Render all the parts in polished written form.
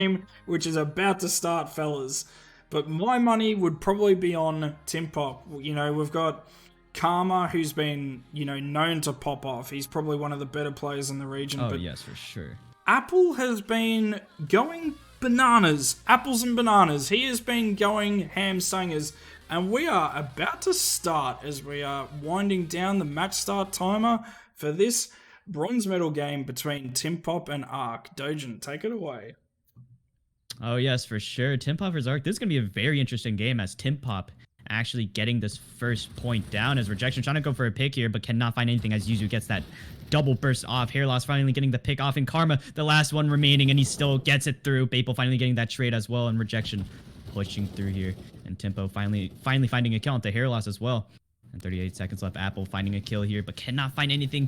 game, which is about to start, fellas. But my money would probably be on Timpop. You know, we've got Karma, who's been, known to pop off. He's probably one of the better players in the region. Oh, but yes, for sure. Apple has been going bananas. Apples and bananas. He has been going ham-singers. And we are about to start as we are winding down the match start timer for this bronze medal game between Timpop and Ark. Dojin, take it away. Oh, yes, for sure. Timpop vs Ark. This is going to be a very interesting game as Timpop actually getting this first point down as Rejection trying to go for a pick here, but cannot find anything as Yuzu gets that double burst off. Hair Loss finally getting the pick off, and Karma, the last one remaining, and he still gets it through. Baple finally getting that trade as well, and Rejection pushing through here. And Tempo finally finding a kill onto Hair Loss as well. And 38 seconds left. Apple finding a kill here, but cannot find anything.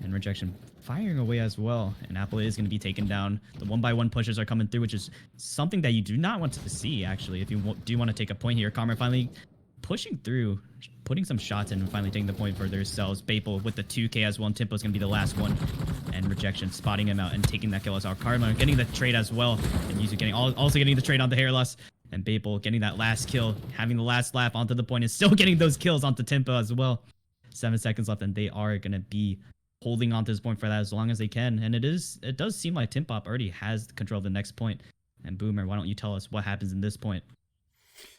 And Rejection firing away as well. And Apple is going to be taken down. The 1x1 pushes are coming through, which is something that you do not want to see, actually, if you do want to take a point here. Karma finally pushing through, putting some shots in, and finally taking the point for themselves. Baple with the 2k as well, and Tempo's going to be the last one. And Rejection spotting him out and taking that kill as our Karma getting the trade as well. And Yuzu getting also getting the trade on the Hair Loss. And Baple getting that last kill, having the last laugh onto the point, and still getting those kills onto Tempo as well. 7 seconds left, and they are going to be holding on to this point for that as long as they can. And it does seem like Timpop already has control of the next point. And Boomer, why don't you tell us what happens in this point?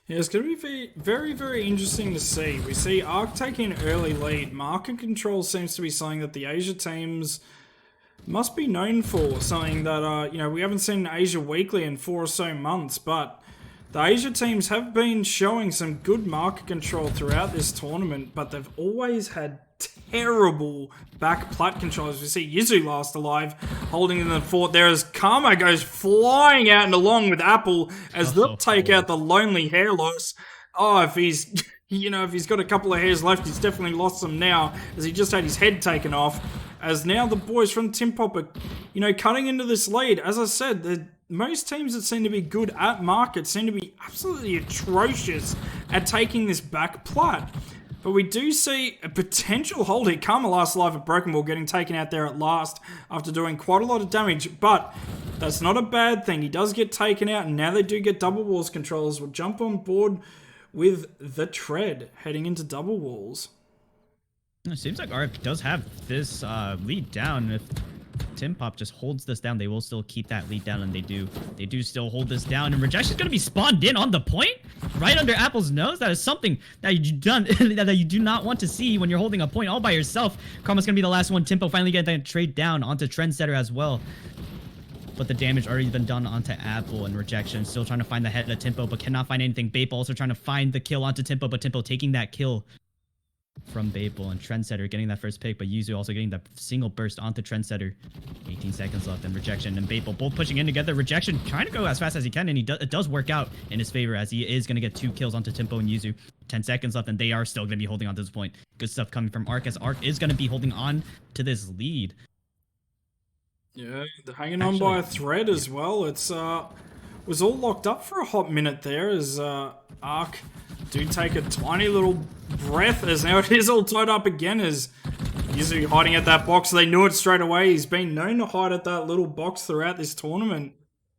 Yeah, it's going to be very, very interesting to see. We see Ark taking an early lead. Market control seems to be something that the Asia teams must be known for. Something that, we haven't seen Asia Weekly in 4 or so months. But the Asia teams have been showing some good market control throughout this tournament. But they've always had terrible back plat controls. We see Yuzu last alive, holding in the fort there as Karma goes flying out and along with Apple as they'll take out the lonely Hair Loss. Oh, if he's, if he's got a couple of hairs left, he's definitely lost them now as he just had his head taken off. As now the boys from Timpop are, cutting into this lead. As I said, most teams that seem to be good at market seem to be absolutely atrocious at taking this back plat. But we do see a potential hold here. Karma last alive at Broken Ball getting taken out there at last after doing quite a lot of damage. But that's not a bad thing. He does get taken out, and now they do get double walls controllers. We'll jump on board with the Tread heading into double walls. It seems like Ark does have this lead down. If Timpop just holds this down, they will still keep that lead down, and they do still hold this down. And Rejection's going to be spawned in on the point right under Apple's nose. That is something that you do not want to see when you're holding a point all by yourself. Karma's going to be the last one. Tempo finally getting that trade down onto Trendsetter as well. But the damage already been done onto Apple, and Rejection still trying to find the head of Tempo, but cannot find anything. Bape also trying to find the kill onto Tempo, but Tempo taking that kill from Baple, and Trendsetter getting that first pick, but Yuzu also getting the single burst onto Trendsetter. 18 seconds left, and Rejection and Baple both pushing in together. Rejection trying to go as fast as he can, and it does work out in his favor as he is going to get 2 kills onto Tempo and Yuzu. 10 seconds left, and they are still going to be holding on to this point. Good stuff coming from Ark, as Ark is going to be holding on to this lead. Yeah, they're hanging on by a thread as well. It's was all locked up for a hot minute there as Ark do take a tiny little breath as now it is all tied up again as Yuzu hiding at that box. They knew it straight away. He's been known to hide at that little box throughout this tournament.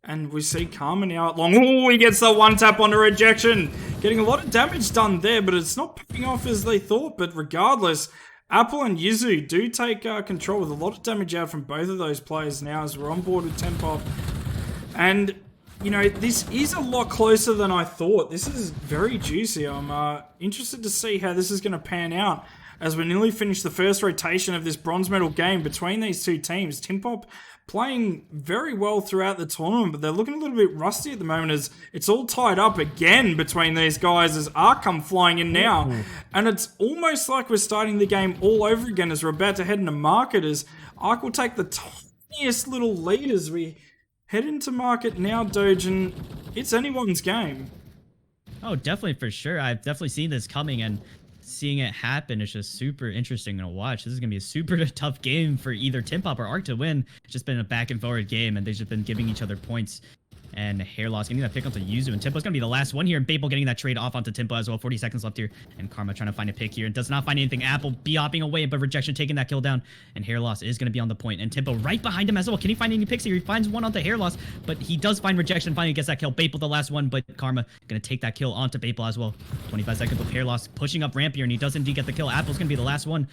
And we see Karma now at long. Oh, he gets the one tap onto Rejection. Getting a lot of damage done there, but it's not paying off as they thought. But regardless, Apple and Yuzu do take control with a lot of damage out from both of those players now as we're on board with Timpop. And this is a lot closer than I thought. This is very juicy. I'm interested to see how this is going to pan out as we nearly finish the first rotation of this bronze medal game between these two teams. Timpop playing very well throughout the tournament, but they're looking a little bit rusty at the moment as it's all tied up again between these guys as Ark come flying in now. And it's almost like we're starting the game all over again as we're about to head into market as Ark will take the tiniest little lead as we head into market now, Dojin. It's anyone's game. Oh, definitely, for sure. I've definitely seen this coming, and seeing it happen is just super interesting to watch. This is going to be a super tough game for either Timpop or Ark to win. It's just been a back and forward game, and they've just been giving each other points. And hair loss getting that pick onto Yuzu, and Timpo's gonna be the last one here, and Babel getting that trade off onto Timpo as well. 40 seconds left here, and Karma trying to find a pick here and does not find anything. Apple hopping away, but rejection taking that kill down, and hair loss is gonna be on the point, and Timpo right behind him as well. Can he find any picks here? He finds one onto hair loss, but he does find rejection, finally gets that kill. Babel the last one, but Karma gonna take that kill onto Babel as well. 25 seconds with hair loss pushing up ramp here, and he does indeed get the kill. Apple's gonna be the last one,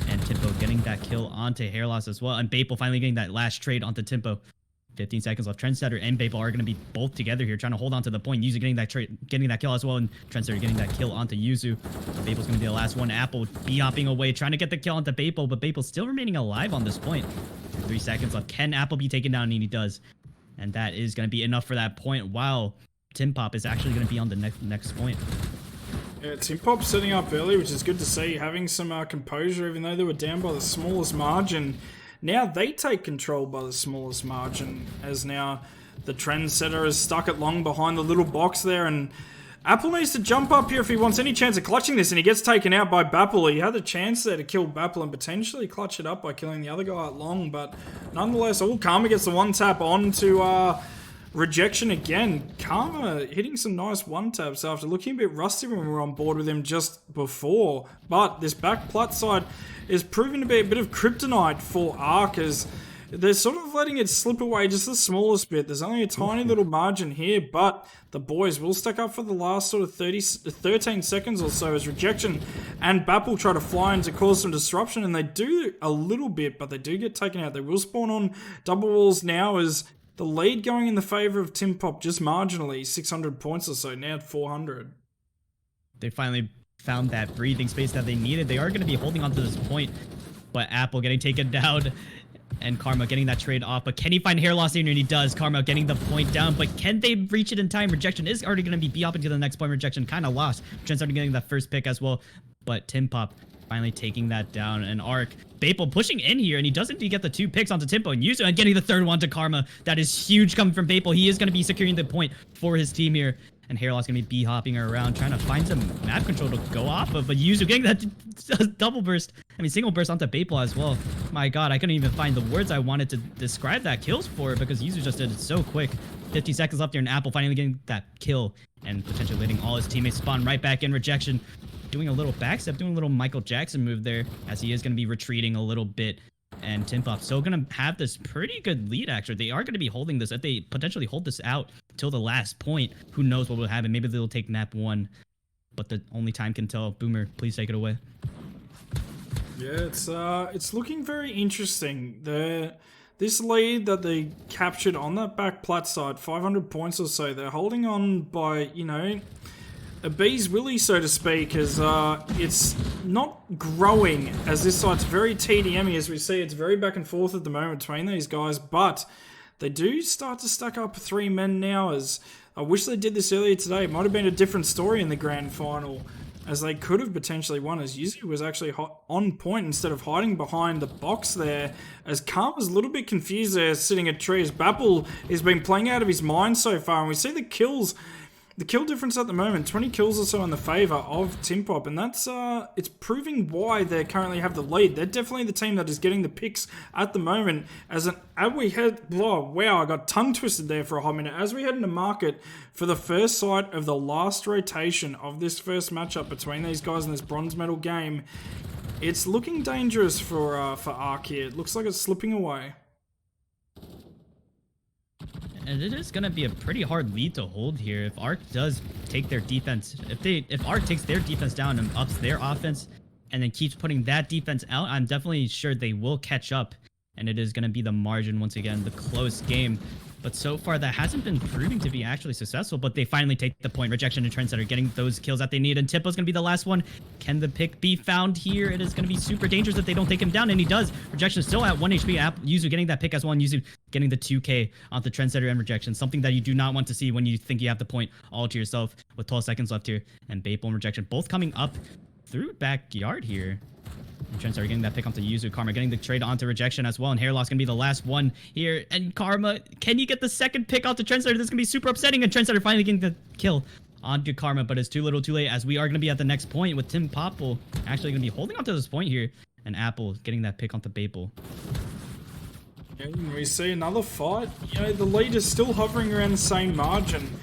and Timpo getting that kill onto hair loss as well, and Babel finally getting that last trade onto Timpo. 15 seconds left. Trendsetter and Babel are going to be both together here, trying to hold on to the point. Yuzu getting that kill as well, and Trendsetter getting that kill onto Yuzu. Babel's going to be the last one. Apple hopping away, trying to get the kill onto Babel, but Babel's still remaining alive on this point. 3 seconds left. Can Apple be taken down? And he does. And that is going to be enough for that point, while Timpop is actually going to be on the next point. Yeah, Timpop setting up early, which is good to see, having some composure, even though they were down by the smallest margin. Now they take control by the smallest margin, as now the Trendsetter is stuck at long behind the little box there, and Apple needs to jump up here if he wants any chance of clutching this, and he gets taken out by Bapple. He had a chance there to kill Bapple and potentially clutch it up by killing the other guy at long, but nonetheless, Karma gets the one tap on to rejection again. Karma hitting some nice one taps after looking a bit rusty when we were on board with him just before, but this back plat side is proving to be a bit of kryptonite for Ark, as they're sort of letting it slip away just the smallest bit. There's only a tiny little margin here, but the boys will stack up for the last sort of 13 seconds or so as rejection and Bapple try to fly in to cause some disruption, and they do a little bit, but they do get taken out. They will spawn on double walls now, as the lead going in the favor of Timpop just marginally, 600 points or so, now at 400. They finally found that breathing space that they needed. They are going to be holding on to this point, but Apple getting taken down and Karma getting that trade off. But can he find hair loss here? And he does. Karma getting the point down, but can they reach it in time? Rejection is already going to be hopping to the next point. Rejection kind of lost. Trendsetter getting that first pick as well, but Timpop finally taking that down. And Ark, Babel pushing in here, and he does indeed get the 2 picks onto Timpo and Yuzu, and getting the third one to Karma. That is huge coming from Babel. He is going to be securing the point for his team here. And hair loss going to be hopping around, trying to find some map control to go off of. But Yuzu getting that double burst, single burst onto Babel as well. My god, I couldn't even find the words I wanted to describe that kills for, because Yuzu just did it so quick. 50 seconds left here, and Apple finally getting that kill and potentially letting all his teammates spawn right back in. Rejection doing a little backstep, doing a little Michael Jackson move there, as he is going to be retreating a little bit. And Timpop still going to have this pretty good lead, actually. They are going to be holding this. If they potentially hold this out till the last point, who knows what will happen. Maybe they'll take map 1, but the only time can tell. Boomer, please take it away. Yeah, it's looking very interesting. This lead that they captured on that back plat side, 500 points or so, they're holding on by, a bee's willy, so to speak, as it's not growing, as this side's very TDM-y, as we see. It's very back and forth at the moment between these guys, but they do start to stack up 3 men now, as I wish they did this earlier today. It might have been a different story in the grand final, as they could have potentially won, as Yuzu was actually on point instead of hiding behind the box there, as Karma's a little bit confused there, sitting at trees. Bapple has been playing out of his mind so far, and we see the kill difference at the moment, 20 kills or so in the favor of Timpop, and that's it's proving why they currently have the lead. They're definitely the team that is getting the picks at the moment. As we head, wow, I got tongue twisted there for a hot minute. As we head into market for the first sight of the last rotation of this first matchup between these guys in this bronze medal game, it's looking dangerous for Ark here. It looks like it's slipping away. And it is going to be a pretty hard lead to hold here. If Ark does take their defense, if Ark takes their defense down and ups their offense and then keeps putting that defense out, I'm definitely sure they will catch up. And it is going to be the margin once again, the close game. But so far, that hasn't been proving to be actually successful. But they finally take the point. Rejection and Trendsetter getting those kills that they need. And Timpo's going to be the last one. Can the pick be found here? It is going to be super dangerous if they don't take him down. And he does. Rejection is still at 1 HP. Yuzu getting that pick as well. And Yuzu getting the 2K onto Trendsetter and Rejection. Something that you do not want to see when you think you have the point all to yourself with 12 seconds left here. And Babel and Rejection both coming up through backyard here. And Trendsetter getting that pick onto Yuzu. Karma getting the trade onto Rejection as well. And hair loss going to be the last one here. And Karma, can you get the second pick onto Trendsetter? This is going to be super upsetting. And Trendsetter finally getting the kill onto Karma. But it's too little too late, as we are going to be at the next point with Timpopple actually going to be holding onto this point here. And Apple getting that pick onto Babel. And we see another fight. You know, the lead is still hovering around the same margin.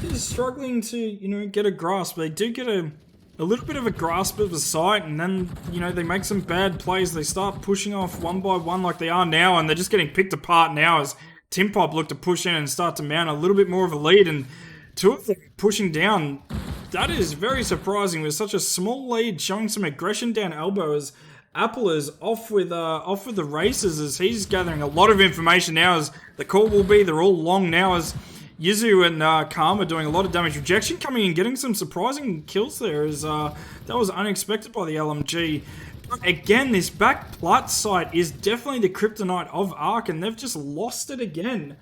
They're struggling to, you know, get a grasp. They do get a little bit of a grasp of the sight, and then, you know, they make some bad plays. They start pushing off one by one like they are now, and they're just getting picked apart now as Timpop look to push in and start to mount a little bit more of a lead, and two of them pushing down. That is very surprising with such a small lead, showing some aggression down elbow as Apple is off with the races as he's gathering a lot of information now as the call will be they're all long now as Yuzu and Karma doing a lot of damage. Rejection coming in, getting some surprising kills there as that was unexpected by the LMG. But again, this back plat site is definitely the kryptonite of Ark, and they've just lost it again.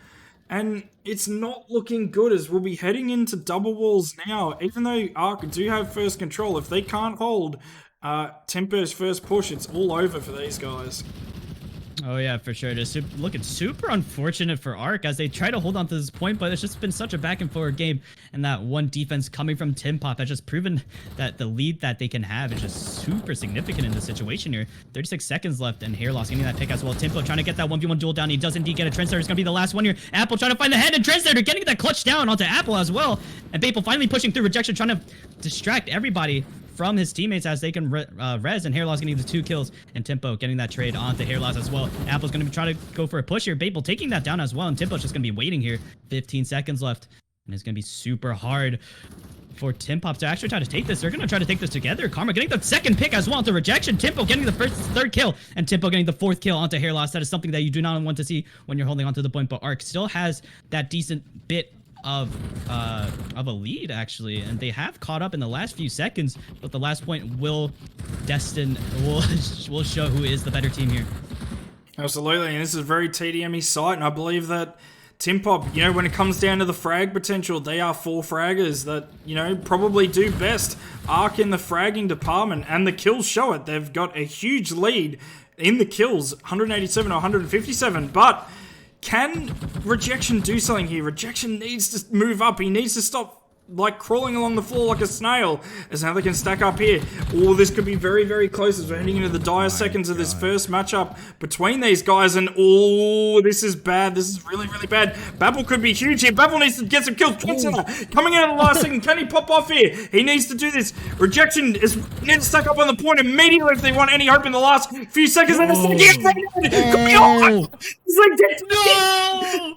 And it's not looking good as we'll be heading into double walls now. Even though Ark do have first control, if they can't hold Tempo's first push, it's all over for these guys. Oh yeah, for sure. Just looking super unfortunate for Ark as they try to hold on to this point, but it's just been such a back and forward game, and that one defense coming from Timpop has just proven that the lead that they can have is just super significant in this situation here. 36 seconds left, and Hair Loss getting that pick as well. Timpo trying to get that 1v1 duel down. He does indeed get a Trendsetter. It's gonna be the last one here. Apple trying to find the head, and Trendsetter getting that clutch down onto Apple as well. And Baple finally pushing through. Rejection trying to distract everybody from his teammates as they can res, and Hair Loss getting the 2 kills, and Tempo getting that trade onto Hair Loss as well. Apple's going to be trying to go for a push here. Baple taking that down as well, and Tempo's just going to be waiting here. 15 seconds left, and it's going to be super hard for Timpop to actually try to take this. They're going to try to take this together. Karma getting the second pick as well onto Rejection. Tempo getting the third kill, and Tempo getting the 4th kill onto Hair Loss. That is something that you do not want to see when you're holding onto the point, but Ark still has that decent bit of a lead actually, and they have caught up in the last few seconds, but the last point will show who is the better team here. Absolutely, and this is a very TDM-y site, and I believe that Timpop, you know, when it comes down to the frag potential, they are 4 fraggers that, you know, probably do best. Ark in the fragging department, and the kills show it. They've got a huge lead in the kills, 187 or 157, but can Rejection do something here? Rejection needs to move up. He needs to stop, like, crawling along the floor like a snail, as now they can stack up here. Oh, this could be very, very close as we're heading into the dire seconds of this first matchup between these guys, and oh, this is bad. This is really, really bad. Babel could be huge here. Babel needs to get some kills. Coming in at the last second. Can he pop off here? He needs to do this. Rejection is need to stack up on the point immediately if they want any hope in the last few seconds. And it's No!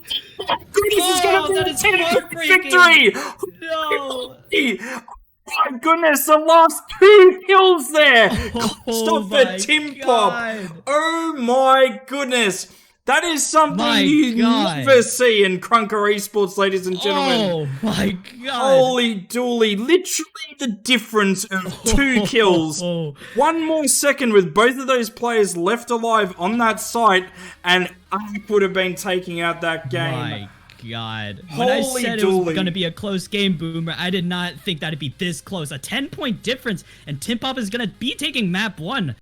Goodness, is gonna be a victory! No! My goodness, the last 2 kills there! Stop for Timpop! Oh my goodness! That is something you never see in Crunker Esports, ladies and gentlemen. Oh my god. Holy dooly. Literally the difference of 2 kills. One more second with both of those players left alive on that site, and Ark would have been taking out that game. My god. When I said it was going to be a close game, Boomer, I did not think that it'd be this close. A 10-point difference, and Timpop is going to be taking map 1.